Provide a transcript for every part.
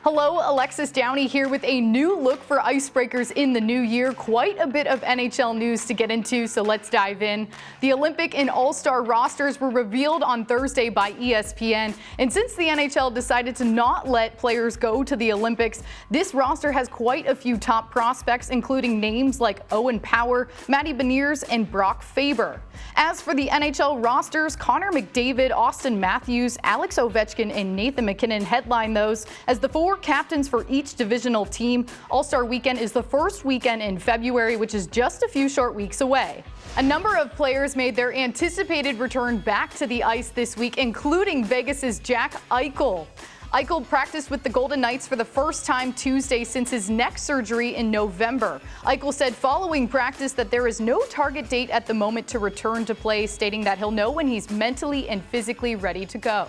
Hello, Alexis Downie here with a new look for icebreakers in the new year. Quite a bit of NHL news to get into, so let's dive in. The Olympic and All-Star rosters were revealed on Thursday by ESPN, and since the NHL decided to not let players go to the Olympics, this roster has quite a few top prospects, including names like Owen Power, Matty Beniers, and Brock Faber. As for the NHL rosters, Connor McDavid, Austin Matthews, Alex Ovechkin, and Nathan MacKinnon headline those as the four captains for each divisional team. All-Star Weekend is the first weekend in February, which is just a few short weeks away. A number of players made their anticipated return back to the ice this week, including Vegas's Jack Eichel. Eichel practiced with the Golden Knights for the first time Tuesday since his neck surgery in November. Eichel said following practice that there is no target date at the moment to return to play, stating that he'll know when he's mentally and physically ready to go.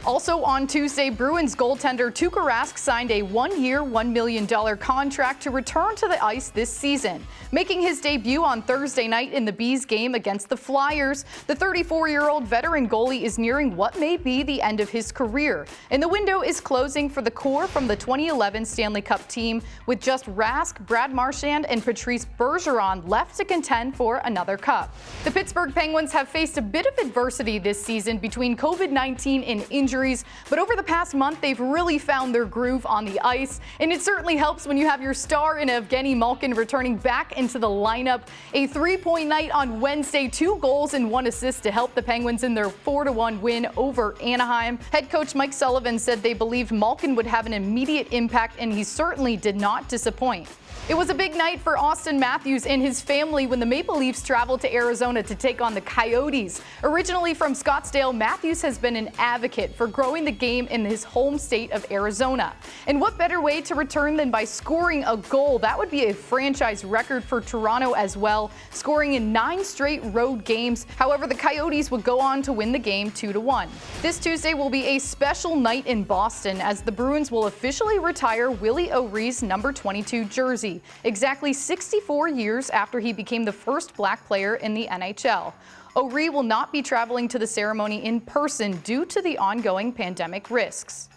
Also on Tuesday, Bruins goaltender Tuukka Rask signed a one-year, $1 million contract to return to the ice this season. Making his debut on Thursday night in the Bees game against the Flyers, the 34-year-old veteran goalie is nearing what may be the end of his career, and the window is closing for the core from the 2011 Stanley Cup team, with just Rask, Brad Marchand, and Patrice Bergeron left to contend for another cup. The Pittsburgh Penguins have faced a bit of adversity this season between COVID-19 and injuries, but over the past month, they've really found their groove on the ice, and it certainly helps when you have your star in Evgeny Malkin returning back into the lineup. A three-point night on Wednesday, 2 goals and 1 assist to help the Penguins in their 4-1 win over Anaheim. Head coach Mike Sullivan said they believed Malkin would have an immediate impact, and he certainly did not disappoint. It was a big night for Austin Matthews and his family when the Maple Leafs traveled to Arizona to take on the Coyotes. Originally from Scottsdale, Matthews has been an advocate for growing the game in his home state of Arizona. And what better way to return than by scoring a goal? That would be a franchise record for Toronto as well, scoring in 9 straight road games. However, the Coyotes would go on to win the game 2-1. This Tuesday will be a special night in Boston as the Bruins will officially retire Willie O'Ree's number 22 jersey, exactly 64 years after he became the first black player in the NHL. O'Ree will not be traveling to the ceremony in person due to the ongoing pandemic risks.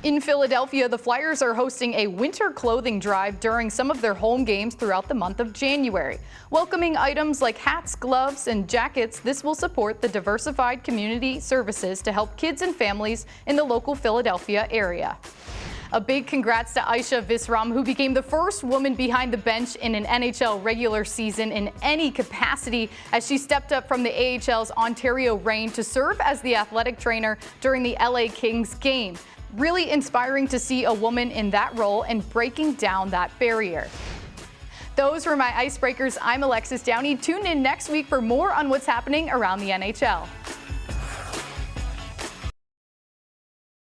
In Philadelphia, the Flyers are hosting a winter clothing drive during some of their home games throughout the month of January. Welcoming items like hats, gloves, and jackets, this will support the diversified community services to help kids and families in the local Philadelphia area. A big congrats to Aisha Visram, who became the first woman behind the bench in an NHL regular season in any capacity as she stepped up from the AHL's Ontario Reign to serve as the athletic trainer during the LA Kings game. Really inspiring to see a woman in that role and breaking down that barrier. Those were my icebreakers. I'm Alexis Downie. Tune in next week for more on what's happening around the NHL.